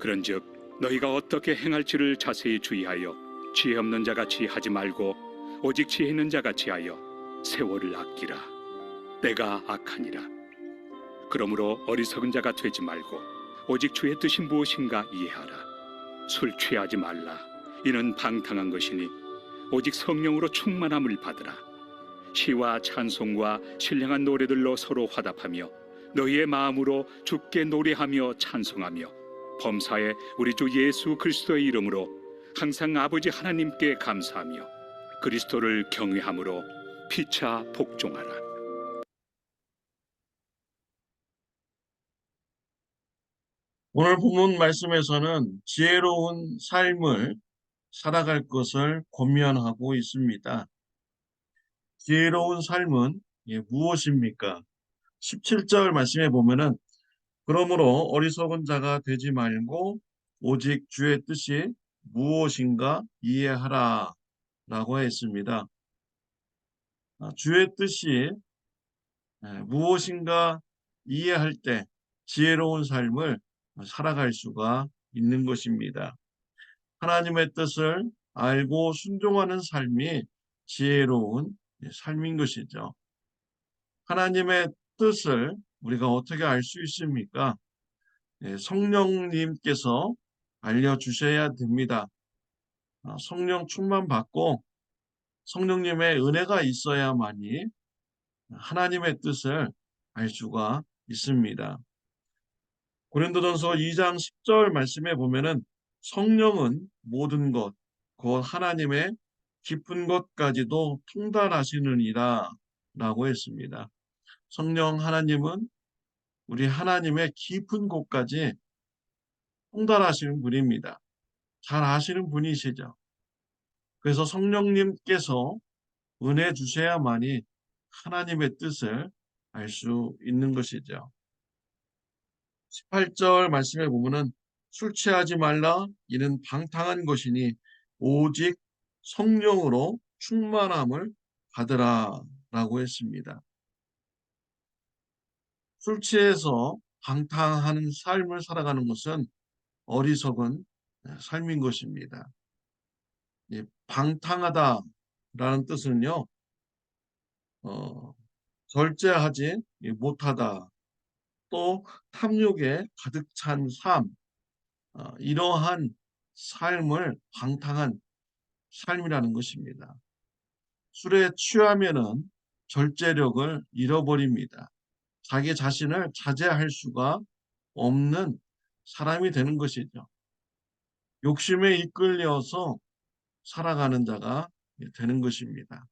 그런즉 너희가 어떻게 행할지를 자세히 주의하여 지혜 없는 자같이 하지 말고 오직 지혜 있는 자같이 하여 세월을 아끼라. 때가 악하니라. 그러므로 어리석은 자가 되지 말고 오직 주의 뜻이 무엇인가 이해하라. 술 취하지 말라. 이는 방탕한 것이니 오직 성령으로 충만함을 받으라. 시와 찬송과 신령한 노래들로 서로 화답하며 너희의 마음으로 주께 노래하며 찬송하며 범사에 우리 주 예수 그리스도의 이름으로 항상 아버지 하나님께 감사하며 그리스도를 경외함으로 피차 복종하라. 오늘 본문 말씀에서는 지혜로운 삶을 살아갈 것을 권면하고 있습니다. 지혜로운 삶은 무엇입니까? 17절 말씀에 보면은 그러므로 어리석은 자가 되지 말고 오직 주의 뜻이 무엇인가 이해하라 라고 했습니다. 주의 뜻이 무엇인가 이해할 때 지혜로운 삶을 살아갈 수가 있는 것입니다. 하나님의 뜻을 알고 순종하는 삶이 지혜로운 삶인 것이죠. 하나님의 뜻을 우리가 어떻게 알 수 있습니까? 성령님께서 알려주셔야 됩니다. 성령 충만 받고 성령님의 은혜가 있어야만이 하나님의 뜻을 알 수가 있습니다. 고린도전서 2장 10절 말씀에 보면은 성령은 모든 것, 곧 하나님의 깊은 것까지도 통달하시느니라 라고 했습니다. 성령 하나님은 우리 하나님의 깊은 곳까지 통달하시는 분입니다. 잘 아시는 분이시죠. 그래서 성령님께서 은혜 주셔야만이 하나님의 뜻을 알 수 있는 것이죠. 18절 말씀에 보면은 술 취하지 말라 이는 방탕한 것이니 오직 성령으로 충만함을 받으라 라고 했습니다. 술 취해서 방탕한 삶을 살아가는 것은 어리석은 삶인 것입니다. 방탕하다라는 뜻은요, 절제하지 못하다, 또 탐욕에 가득 찬 삶, 이러한 삶을 방탕한 삶이라는 것입니다. 술에 취하면은 절제력을 잃어버립니다. 자기 자신을 자제할 수가 없는 사람이 되는 것이죠. 욕심에 이끌려서 살아가는 자가 되는 것입니다.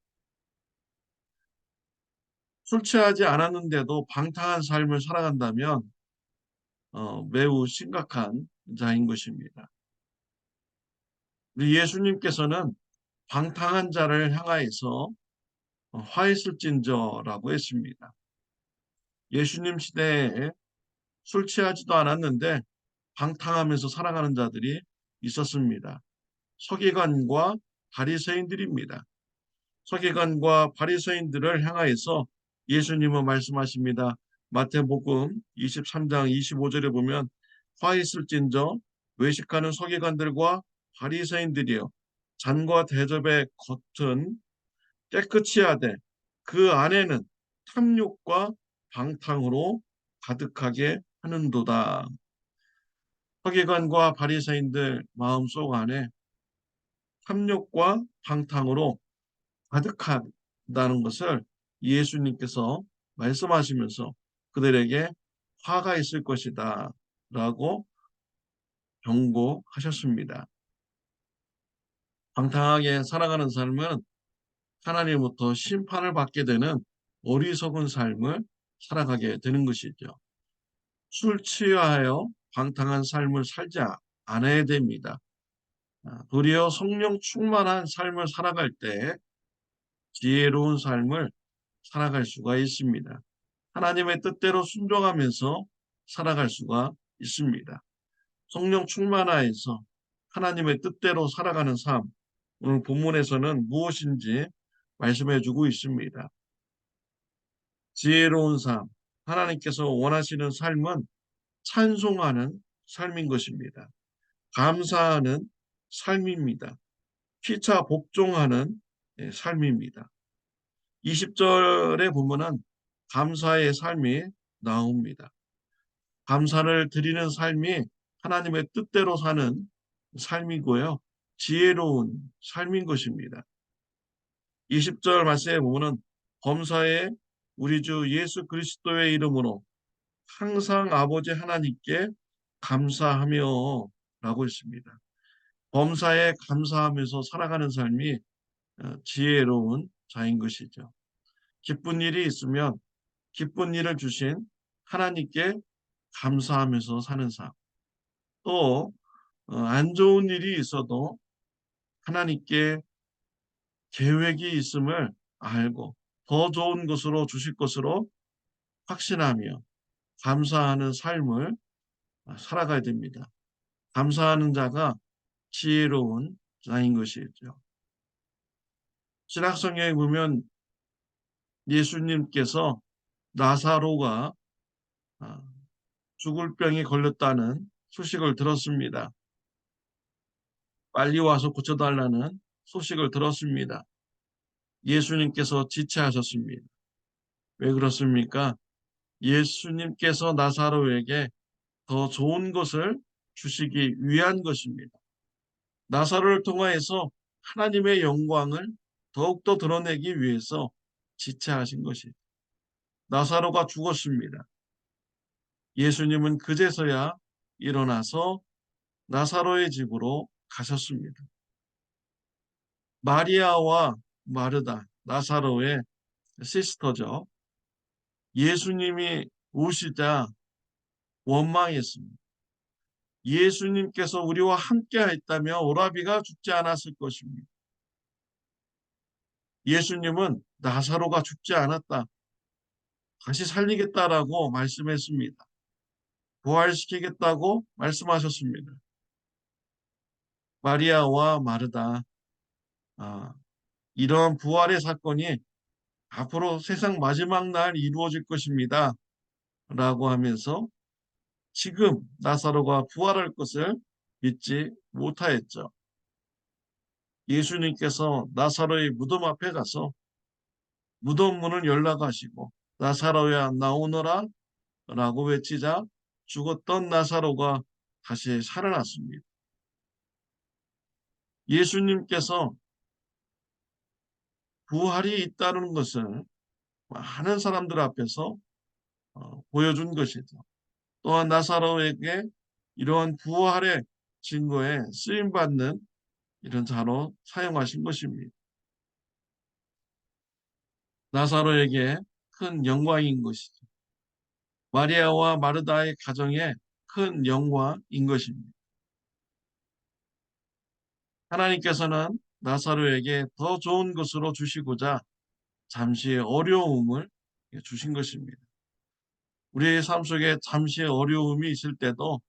술 취하지 않았는데도 방탕한 삶을 살아간다면 매우 심각한 자인 것입니다. 우리 예수님께서는 방탕한 자를 향하여서 화 있을진저라고 했습니다. 예수님 시대에 술 취하지도 않았는데 방탕하면서 살아가는 자들이 있었습니다. 서기관과 바리새인들입니다. 서기관과 바리새인들을 향하여서 예수님은 말씀하십니다. 마태복음 23장 25절에 보면 화 있을진저 외식하는 서기관들과 바리새인들이여 잔과 대접의 겉은 깨끗이 하되 그 안에는 탐욕과 방탕으로 가득하게 하는도다. 서기관과 바리새인들 마음속 안에 탐욕과 방탕으로 가득하다는 것을 예수님께서 말씀하시면서 그들에게 화가 있을 것이다 라고 경고하셨습니다. 방탕하게 살아가는 삶은 하나님부터 심판을 받게 되는 어리석은 삶을 살아가게 되는 것이죠. 술 취하여 방탕한 삶을 살지 않아야 됩니다. 도리어 성령 충만한 삶을 살아갈 때 지혜로운 삶을 살아갈 수가 있습니다. 하나님의 뜻대로 순종하면서 살아갈 수가 있습니다. 성령 충만하여서 하나님의 뜻대로 살아가는 삶, 오늘 본문에서는 무엇인지 말씀해 주고 있습니다. 지혜로운 삶, 하나님께서 원하시는 삶은 찬송하는 삶인 것입니다. 감사하는 삶입니다. 피차 복종하는 삶입니다. 20절에 보면은 감사의 삶이 나옵니다. 감사를 드리는 삶이 하나님의 뜻대로 사는 삶이고요. 지혜로운 삶인 것입니다. 20절 말씀에 보면은 범사에 우리 주 예수 그리스도의 이름으로 항상 아버지 하나님께 감사하며 라고 했습니다. 범사에 감사하면서 살아가는 삶이 지혜로운 자인 것이죠. 기쁜 일이 있으면 기쁜 일을 주신 하나님께 감사하면서 사는 삶. 또 안 좋은 일이 있어도 하나님께 계획이 있음을 알고 더 좋은 것으로 주실 것으로 확신하며 감사하는 삶을 살아가야 됩니다. 감사하는 자가 지혜로운 자인 것이죠. 신약성경에 보면 예수님께서 나사로가 아, 죽을 병에 걸렸다는 소식을 들었습니다. 빨리 와서 고쳐달라는 소식을 들었습니다. 예수님께서 지체하셨습니다. 왜 그렇습니까? 예수님께서 나사로에게 더 좋은 것을 주시기 위한 것입니다. 나사로를 통하여서 하나님의 영광을 더욱더 드러내기 위해서 지체하신 것이죠. 나사로가 죽었습니다. 예수님은 그제서야 일어나서 나사로의 집으로 가셨습니다. 마리아와 마르다, 나사로의 시스터죠. 예수님이 오시자 원망했습니다. 예수님께서 우리와 함께 했다면 오라비가 죽지 않았을 것입니다. 예수님은 나사로가 죽지 않았다. 다시 살리겠다라고 말씀했습니다. 부활시키겠다고 말씀하셨습니다. 마리아와 마르다, 아, 이러한 부활의 사건이 앞으로 세상 마지막 날 이루어질 것입니다. 라고 하면서 지금 나사로가 부활할 것을 믿지 못하였죠. 예수님께서 나사로의 무덤 앞에 가서 무덤 문을 열라 가시고 나사로야 나오너라 라고 외치자 죽었던 나사로가 다시 살아났습니다. 예수님께서 부활이 있다는 것을 많은 사람들 앞에서 보여준 것이죠. 또한 나사로에게 이러한 부활의 증거에 쓰임받는 이런 자로 사용하신 것입니다. 나사로에게 큰 영광인 것이죠. 마리아와 마르다의 가정에 큰 영광인 것입니다. 하나님께서는 나사로에게 더 좋은 것으로 주시고자 잠시의 어려움을 주신 것입니다. 우리의 삶 속에 잠시의 어려움이 있을 때도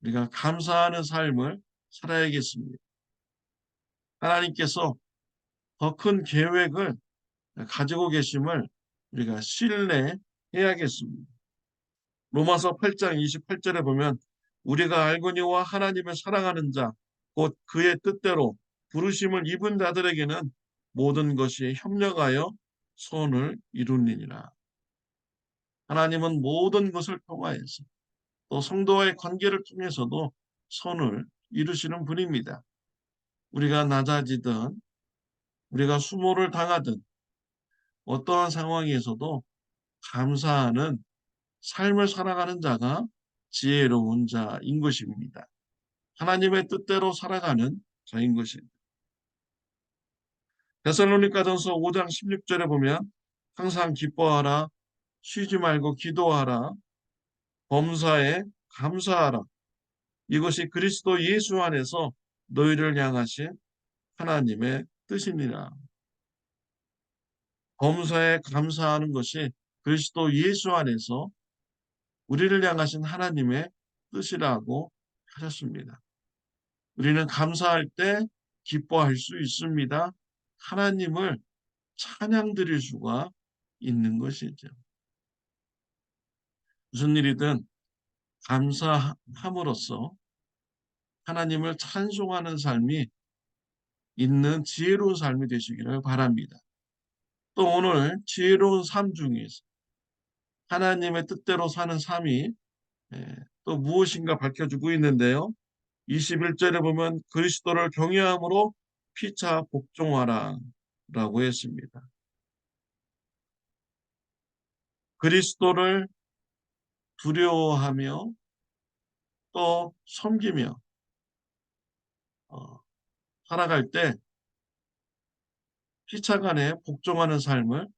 우리가 감사하는 삶을 살아야겠습니다. 하나님께서 더 큰 계획을 가지고 계심을 우리가 신뢰해야겠습니다. 로마서 8장 28절에 보면 우리가 알거니와 하나님을 사랑하는 자, 곧 그의 뜻대로 부르심을 입은 자들에게는 모든 것이 협력하여 선을 이루니라. 하나님은 모든 것을 통하여서 또 성도와의 관계를 통해서도 선을 이루시는 분입니다. 우리가 낮아지든 우리가 수모를 당하든 어떠한 상황에서도 감사하는 삶을 살아가는 자가 지혜로운 자인 것입니다. 하나님의 뜻대로 살아가는 자인 것입니다. 데살로니가전서 5장 16절에 보면 항상 기뻐하라, 쉬지 말고 기도하라, 범사에 감사하라. 이것이 그리스도 예수 안에서 너희를 향하신 하나님의 뜻이니라. 범사에 감사하는 것이 그리스도 예수 안에서 우리를 향하신 하나님의 뜻이라고 하셨습니다. 우리는 감사할 때 기뻐할 수 있습니다. 하나님을 찬양 드릴 수가 있는 것이죠. 무슨 일이든 감사함으로써 하나님을 찬송하는 삶이 있는 지혜로운 삶이 되시기를 바랍니다. 또 오늘 지혜로운 삶 중에서 하나님의 뜻대로 사는 삶이 또 무엇인가 밝혀주고 있는데요. 21절에 보면 그리스도를 경외함으로 피차 복종하라 라고 했습니다. 그리스도를 두려워하며 또 섬기며 어, 살아갈 때 피차간에 복종하는 삶을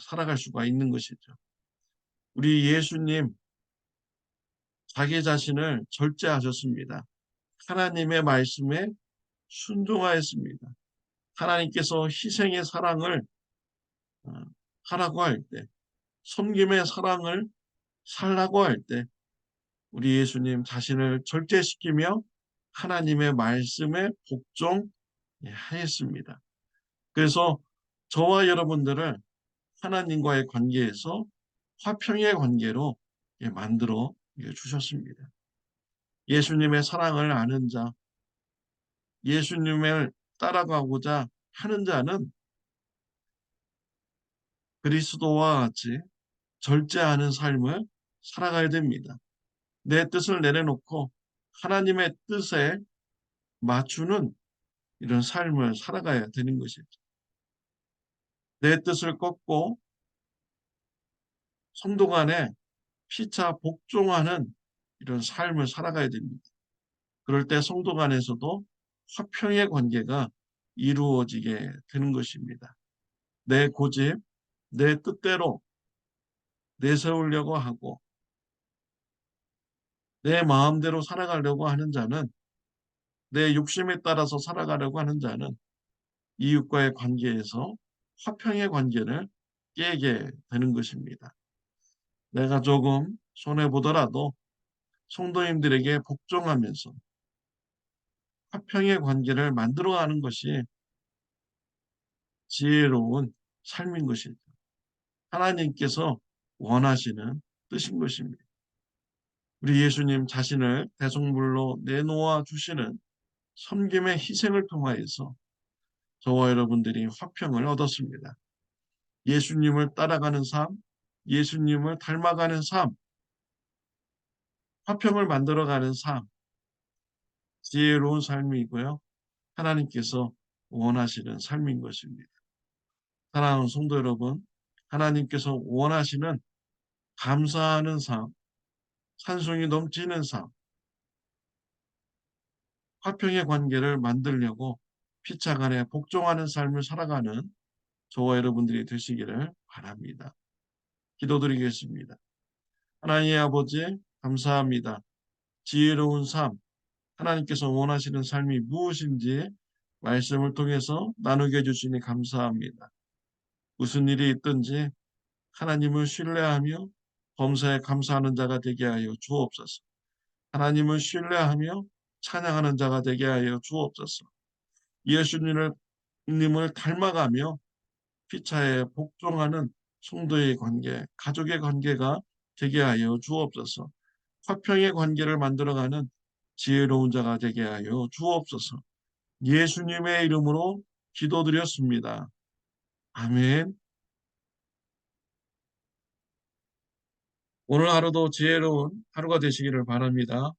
살아갈 수가 있는 것이죠. 우리 예수님 자기 자신을 절제하셨습니다. 하나님의 말씀에 순종하였습니다. 하나님께서 희생의 사랑을 어, 하라고 할 때, 섬김의 사랑을 살라고 할 때, 우리 예수님 자신을 절제시키며 하나님의 말씀에 복종하였습니다. 그래서 저와 여러분들을 하나님과의 관계에서 화평의 관계로 만들어 주셨습니다. 예수님의 사랑을 아는 자, 예수님을 따라가고자 하는 자는 그리스도와 같이 절제하는 삶을 살아가야 됩니다. 내 뜻을 내려놓고 하나님의 뜻에 맞추는 이런 삶을 살아가야 되는 것이죠. 내 뜻을 꺾고 성도 간에 피차 복종하는 이런 삶을 살아가야 됩니다. 그럴 때 성도 간에서도 화평의 관계가 이루어지게 되는 것입니다. 내 고집, 내 뜻대로 내세우려고 하고 내 마음대로 살아가려고 하는 자는, 내 욕심에 따라서 살아가려고 하는 자는 이웃과의 관계에서 화평의 관계를 깨게 되는 것입니다. 내가 조금 손해보더라도 성도님들에게 복종하면서 화평의 관계를 만들어가는 것이 지혜로운 삶인 것이죠. 하나님께서 원하시는 뜻인 것입니다. 우리 예수님 자신을 대속물로 내놓아 주시는 섬김의 희생을 통하여서 저와 여러분들이 화평을 얻었습니다. 예수님을 따라가는 삶, 예수님을 닮아가는 삶, 화평을 만들어가는 삶, 지혜로운 삶이고요. 하나님께서 원하시는 삶인 것입니다. 사랑하는 성도 여러분, 하나님께서 원하시는 감사하는 삶, 찬송이 넘치는 삶, 화평의 관계를 만들려고 피차간에 복종하는 삶을 살아가는 저와 여러분들이 되시기를 바랍니다. 기도드리겠습니다. 하나님의 아버지, 감사합니다. 지혜로운 삶, 하나님께서 원하시는 삶이 무엇인지 말씀을 통해서 나누게 해주시니 감사합니다. 무슨 일이 있든지 하나님을 신뢰하며 범사에 감사하는 자가 되게 하여 주옵소서. 하나님을 신뢰하며 찬양하는 자가 되게 하여 주옵소서. 예수님을 닮아가며 피차에 복종하는 성도의 관계, 가족의 관계가 되게 하여 주옵소서. 화평의 관계를 만들어가는 지혜로운 자가 되게 하여 주옵소서. 예수님의 이름으로 기도드렸습니다. 아멘. 오늘 하루도 지혜로운 하루가 되시기를 바랍니다.